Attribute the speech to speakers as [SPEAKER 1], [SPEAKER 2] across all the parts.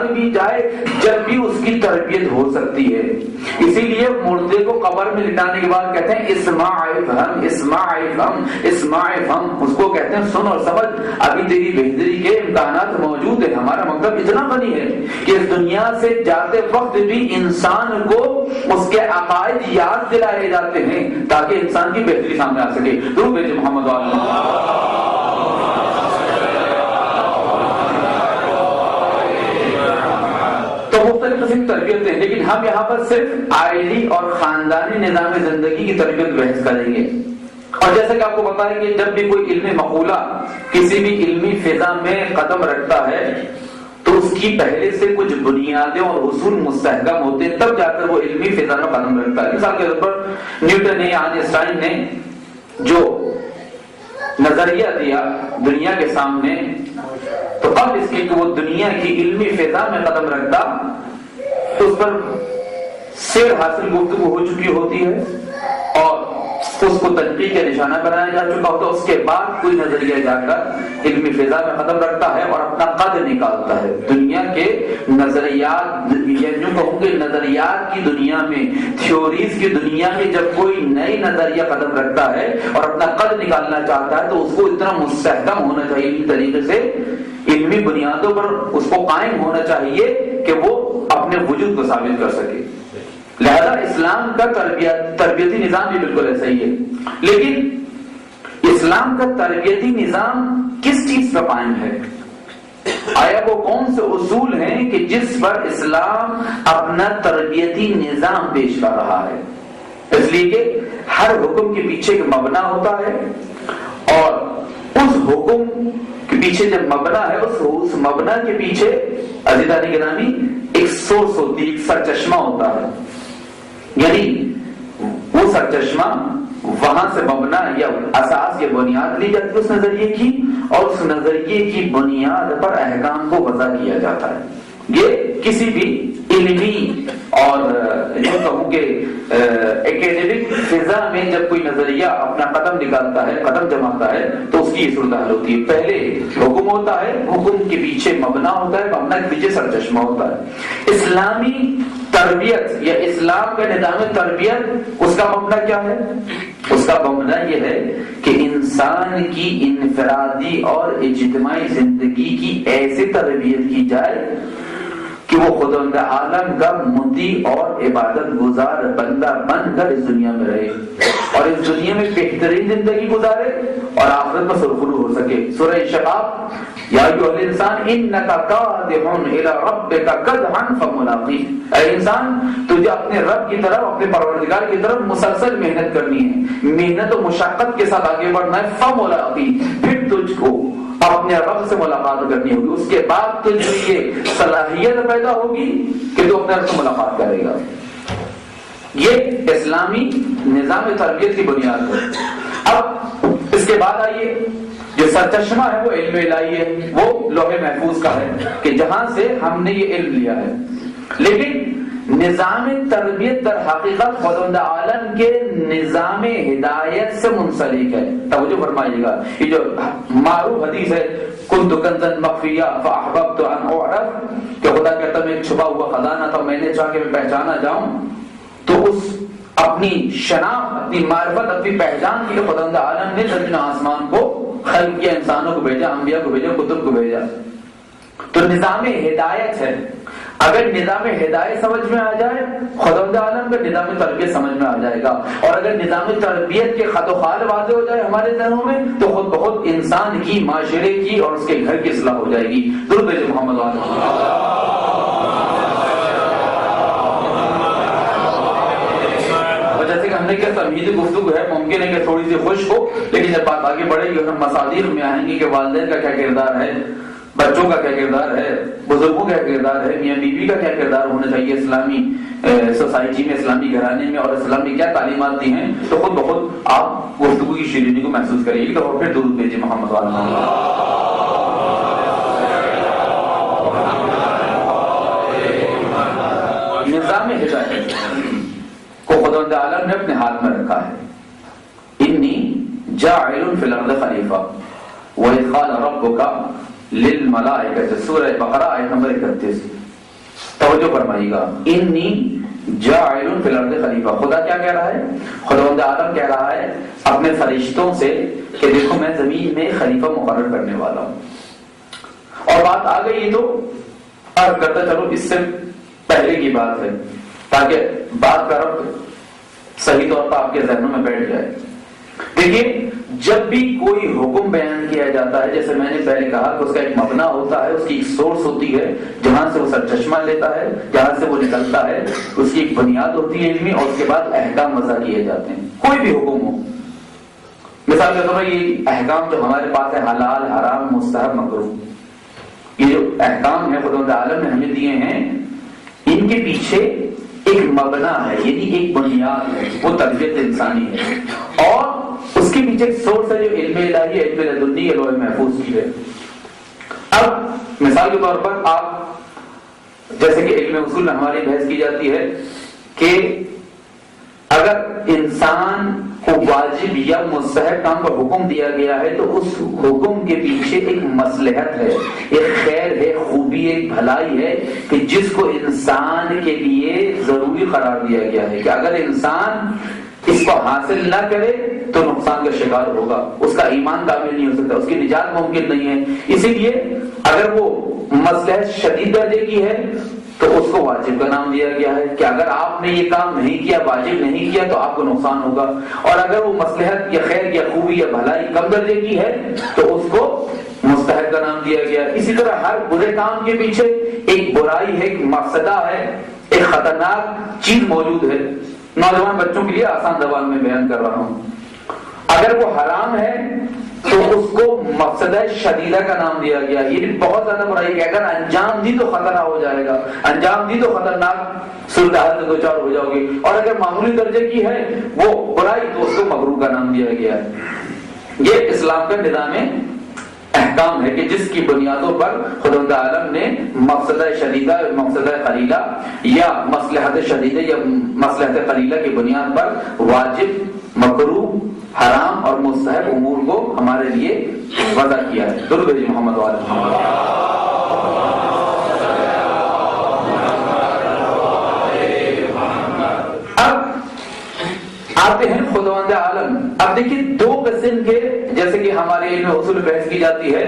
[SPEAKER 1] بھی جائے جب بھی اس کی تربیت ہو سکتی ہے. اسی لیے مردے کو قبر میں لٹانے کے بعد کہتے ہیں اسمع افہم اسمع افہم اسمع افہم. اس کو کہتے ہیں سن اور سمجھ, ابھی تیری بہتری کے امکانات موجود ہیں. ہمارا مطلب اتنا غنی ہے کہ اس دنیا سے جاتے وقت بھی انسان کو اس کے عقائد یاد دلائے جاتے ہیں تاکہ انسان کی بہتری سامنے آ سکے. درود بھیجے محمد تو مختلف قسم کی تربیتیں, لیکن ہم یہاں پر صرف عائلی اور خاندانی نظام زندگی کی تربیت بحث کریں گے. اور جیسا کہ آپ کو بتائیں کہ جب بھی کوئی علمی مقولہ کسی بھی علمی فضا میں قدم رکھتا ہے تو اس کی پہلے سے کچھ بنیادیں اور اصول مستحکم ہوتے ہیں, تب جا کر وہ علمی فضا میں قدم رکھتا ہے. مثال کے طور پر نیوٹن نے, آئنسٹائن نے جو نظریہ دیا دنیا کے سامنے, تو قبل اس کے کہ وہ دنیا کی علمی فضا میں قدم رکھتا اس پر سیر حاصل گفتگو ہو چکی ہوتی ہے اور اس کو تنقید کا نشانہ بنایا جا چکا ہوتا ہے. اس کے بعد کوئی نظریہ جا کر علمی فضا میں قدم رکھتا ہے اور اپنا قد نکالتا ہے. دنیا کے نظریات, یوں کہوں کہ نظریات کی دنیا میں, تھیوریز کی دنیا میں جب کوئی نئی نظریہ قدم رکھتا ہے اور اپنا قد نکالنا چاہتا ہے تو اس کو اتنا مستحکم ہونا چاہیے علمی طریقے سے, علمی بنیادوں پر اس کو قائم ہونا چاہیے کہ وہ اپنے وجود کو ثابت کر سکے. لہذا اسلام کا تربیتی نظام بھی بالکل ایسا ہی ہے. لیکن اسلام کا تربیتی نظام کس چیز پر قائم ہے؟ آیا وہ کون سے اصول ہیں کہ جس پر اسلام اپنا تربیتی نظام پیش کر رہا ہے؟ اس لیے کہ ہر حکم کے پیچھے ایک مبنا ہوتا ہے اور اس حکم کے پیچھے جب مبنا ہے اس مبنا کے پیچھے عزیزان گرامی ایک سورس ہوتی ہے, ایک سرچشمہ ہوتا ہے. یعنی وہ سرچشمہ وہاں سے مبنا یا اساس یا بنیاد لی جاتی ہے اس نظریے کی, اور اس نظریے کی بنیاد پر احکام کو وضع کیا جاتا ہے. یہ کسی بھی علمی اور جو کہوں کہ اکیڈمک فضا میں جب کوئی نظریہ اپنا قدم نکالتا ہے, قدم جماتا ہے, تو اس کی یہ صورتحال ہوتی ہے. پہلے حکم ہوتا ہے, حکم کے پیچھے مبنا ہوتا ہے, مبنا کے پیچھے سرچشمہ ہوتا ہے. اسلامی تربیت یا اسلام کا نظام تربیت, اس کا مبنا کیا ہے؟ اس کا مبنا یہ ہے کہ انسان کی انفرادی اور اجتماعی زندگی کی ایسی تربیت کی جائے کہ وہ خداوند عالم کا مطیع اور عبادت گزار بندہ بن کر اس دنیا میں رہے اور اس دنیا میں بہترین زندگی گزارے اور آخرت میں سرخرو ہو سکے. سورہ انشقاق, یا ایھا الانسان انک کادح الی ربک کدحا فملاقیہ, اے انسان تجھے اپنے رب کی طرف, اپنے پروردگار کی طرف مسلسل محنت کرنی ہے, محنت و مشقت کے ساتھ آگے بڑھنا ہے. فملاقیہ, پھر تجھ کو اپنے رب سے ملاقات کرنی ہوگی, اس کے بعد تجھے یہ صلاحیت پیدا ہوگی کہ تو اپنے رب سے ملاقات کرے گا. یہ اسلامی نظام تربیت کی بنیاد ہے. اب اس کے بعد آئیے, جو سرچشمہ ہے وہ علم الہی ہے, وہ لوح محفوظ کا ہے کہ جہاں سے ہم نے یہ علم لیا ہے. لیکن نظام تربیت در حقیقت خداوند عالم کے نظام ہدایت سے منسلک ہے. توجہ فرمائیے گا, یہ جو معروف حدیث ہے کنت کنزا مخفیا فاحببت ان اعرف, کہ خدا کہتا میں ایک چھپا ہوا خزانہ تھا, میں نے چاہا کہ میں پہچانا جاؤں. تو اس اپنی شناخت, اپنی معرفت, اپنی پہچان کے لیے خداوند عالم نے زمین آسمان کو خلق کیا, انسانوں کو بھیجا, انبیاء کو بھیجا, کتب کو بھیجا. تو نظام ہدایت ہے. اگر نظام ہدایت سمجھ میں آ جائے, خداوند عالم کا نظام تربیت سمجھ میں آ جائے گا. اور اگر نظام تربیت کے خط و خال واضح ہو جائے ہمارے ذہنوں میں, تو خود بخود انسان کی, معاشرے کی اور اس کے گھر کی اصلاح ہو جائے گی. درود محمد ہم نے کیا تمہیدی گفتگو ہے, ممکن ہے کہ تھوڑی سی خشک ہو, لیکن جب بات آگے بڑھے گی اور ہم مصادیق میں آئیں گے کہ والدین کا کیا کردار ہے, بچوں کا کیا کردار ہے, بزرگوں کا کیا کردار ہے, میاں بیوی کا کیا کردار ہونا چاہیے اسلامی سوسائٹی میں, اسلامی گھرانے میں, اور اسلام میں کیا تعلیمات دی ہیں, تو خود بخود آپ گفتگو کی شیرینی کو محسوس کریں گے. اور پھر درود بھیجیے محمد نظام ہدایت کو خداوند عالم نے اپنے ہاتھ میں رکھا ہے. انی جاعل فی الارض خلیفہ وَإِذْ قَالَ رَبُّكَ لِلْمَلَائِكَةِ, سورہ بقرہ آیت نمبر 31. توجہ فرمائیے گا، انی جاعل فی الارض خلیفہ، خدا کیا کہہ رہا ہے؟ خداوند عالم کہہ رہا ہے اپنے فرشتوں سے کہ دیکھو میں زمین میں خلیفہ مقرر کرنے والا ہوں. اور بات آ گئی تو عرض کرتا چلو اس سے پہلے کی بات ہے تاکہ بات کا ربط صحیح طور پر آپ کے ذہنوں میں بیٹھ جائے. دیکھیے جب بھی کوئی حکم بیان کیا جاتا ہے، جیسے میں نے پہلے کہا کہ اس کا ایک مبنا ہوتا ہے، اس کی ایک سورس ہوتی ہے جہاں سے وہ سرچشمہ لیتا ہے، جہاں سے وہ نکلتا ہے، اس کی ایک بنیاد ہوتی ہے علمی، اور اس کے بعد احکام وضع کیے جاتے ہیں. کوئی بھی حکم ہو، مثال کے طور پر یہ احکام جو ہمارے پاس ہے حلال حرام مستحب مکروہ، یہ جو احکام ہے خداوند عالم نے ہمیں دیے ہیں، ان کے پیچھے ایک مبنا ہے، یعنی ایک بنیاد ہے، وہ تربیت انسانی ہے، اور اس کے پیچھے ایک سورس ہے جو علم الہی ہے، علم لدنی ہے، لوح محفوظ کی ہے. اب مثال کے طور پر آپ جیسے کہ علم اصول میں ہماری بحث کی جاتی ہے کہ اگر انسان کو واجب یا مستحب کام کا حکم دیا گیا ہے تو اس حکم کے پیچھے ایک مصلحت ہے، ایک خیر ہے، خوبی ہے، ایک بھلائی ہے کہ جس کو انسان کے لیے ضروری قرار دیا گیا ہے کہ اگر انسان اس کو حاصل نہ کرے تو نقصان کا شکار ہوگا، اس کا ایمان کامل نہیں ہو سکتا، اس کی نجات ممکن نہیں ہے. اسی لیے اگر وہ مصلحت شدید درجے کی ہے تو اس کو واجب کا نام دیا گیا ہے کہ اگر آپ نے یہ کام نہیں کیا، واجب نہیں کیا، تو آپ کو نقصان ہوگا. اور اگر وہ مصلحت یا خیر یا خوبی یا بھلائی کم درجے کی ہے تو اس کو مستحب کا نام دیا گیا. اسی طرح ہر برے کام کے پیچھے ایک برائی ہے، ایک مفسدہ ہے، ایک خطرناک چیز موجود ہے. نوجوان بچوں کے لیے آسان زبان میں بیان کر رہا ہوں. اگر وہ حرام ہے تو اس کو مفسدہ شدیدہ کا نام دیا گیا، یہ بھی بہت زیادہ برائی ہے. اگر انجام دی تو خطرہ ہو جائے گا، انجام دی تو خطرناک صورتحال سے دوچار ہو جاؤ گے. اور اگر معمولی درجے کی ہے وہ برائی تو اس کو مکروہ کا نام دیا گیا ہے. یہ اسلام کا نظام احکام ہے کہ جس کی بنیادوں پر خداوند عالم نے مفسدہ شدیدہ، مفسدہ قلیلہ یا مصلحت شدیدہ یا مصلحت قلیلہ کی بنیاد پر واجب، مکروہ، حرام اور مستحب امور کو ہمارے لیے وضع کیا ہے. درود بھیجیں محمد و آل محمد. اب آتے ہیں خداوند عالم. اب دیکھیے دو قسم کے، جیسے کہ ہمارے علم اصول بحث کی جاتی ہے،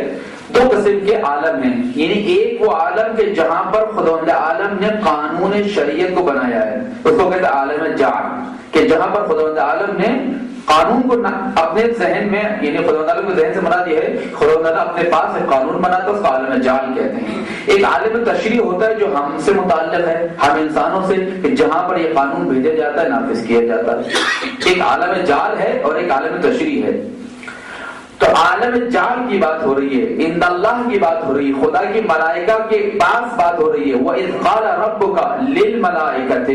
[SPEAKER 1] دو قسم کے عالم ہیں. یعنی ایک وہ عالم کہ جہاں پر خداوند عالم نے قانون شریعت کو بنایا ہے، اس کو کہتے ہیں عالم جعل، کہ جہاں پر خداوند عالم نے قانون کو اپنے ذہن میں، یعنی خداوند عالم کے ذہن سے مراد یہ ہے خداوند عالم اپنے پاس ایک قانون بناتا ہے، اس کو عالم جعل کہتے ہیں. ایک عالم تشریع ہوتا ہے جو ہم سے متعلق ہے، ہم انسانوں سے، کہ جہاں پر یہ قانون بھیجا جاتا ہے، نافذ کیا جاتا ہے. ایک عالم جعل ہے اور ایک عالم تشریع ہے. تو عالم جعل کی بات ہو رہی ہے، عند اللہ کی بات ہو رہی ہے، خدا کی ملائکہ کے پاس بات ہو رہی ہے. وَإِذْ قَالَ رَبُّكَ لِلْمَلَائِكَةِ،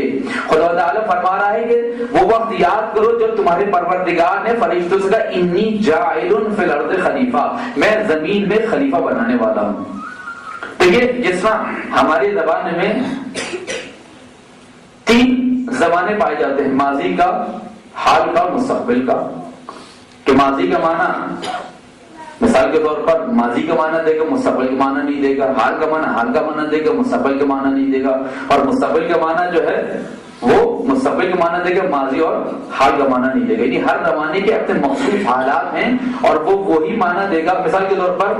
[SPEAKER 1] خدا تعالیٰ فرما رہا ہے کہ وہ وقت یاد کرو جب تمہارے پروردگار نے فرشتوں سے کہا انی جاعل فی الارض خلیفہ، میں زمین میں خلیفہ بنانے والا ہوں. دیکھیے جس طرح ہماری زبان میں تین زبانیں پائے جاتے ہیں، ماضی کا، حال کا، مستقبل کا. کہ ماضی کا معنی مثال کے طور پر ماضی کا معنی دے گا، مستقبل کا معنی نہیں دے گا. حال کا معنی حال کا معنی دے گا، مستقبل کا معنی نہیں دے گا. اور مستقبل کا معنی جو ہے وہ مستقبل کا معنی دے گا، ماضی اور حال کا معنی نہیں دے گا. یعنی ہر زمانے کے اپنے مخصوص حالات ہیں اور وہ وہی معنی دے گا. مثال کے طور پر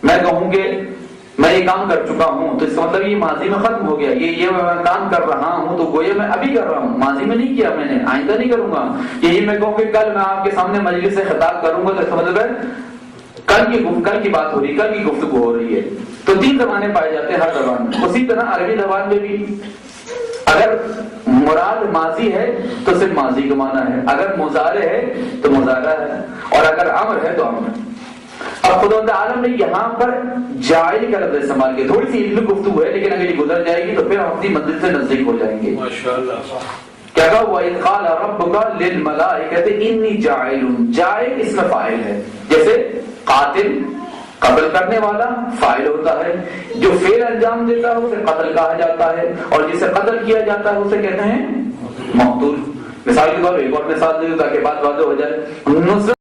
[SPEAKER 1] میں کہوں کہ میں یہ کام کر چکا ہوں تو اس کا مطلب یہ ماضی میں ختم ہو گیا. یہ میں کام کر رہا ہوں تو گویا میں ابھی کر رہا ہوں، ماضی میں نہیں کیا، میں نے آئندہ نہیں کروں گا. یہی میں کہوں کہ کل میں آپ کے سامنے مجلس سے خطاب کروں گا تو اس کا مطلب ہے کل کی بات ہو رہی ہے، کل کی گفتگو ہو رہی ہے. تو تین زبانیں پائے جاتے ہیں ہر زبان میں. اسی طرح عربی زبان میں بھی اگر مراد ماضی ہے تو صرف ماضی کا معنی ہے، اگر مضارع ہے تو مضارع ہے، اور اگر امر ہے تو امر ہے. اب خداوند عالم نے یہاں پر جاعل کا لفظ استعمال کیا. تھوڑی سی علمی گفتگو ہے لیکن اگر یہ گزر جائے گی تو پھر ہم اپنی منزل سے نزدیک ہو جائیں گے. ماشاءاللہ. کیا کہا وَإِذْ قَالَ رَبُّكَ لِلْمَلَائِكَةِ إِنِّي جَاعِلٌ، جاعل اس میں فاعل ہے. جیسے قاتل قتل کرنے والا فاعل ہوتا ہے، جو فعل انجام دیتا ہے اسے قتل کہا جاتا ہے، اور جسے قتل کیا جاتا ہے اسے کہتے ہیں مقتول. مثال کے طور پر ایک اور مثال دے دوں تاکہ بات واضح ہو جائے.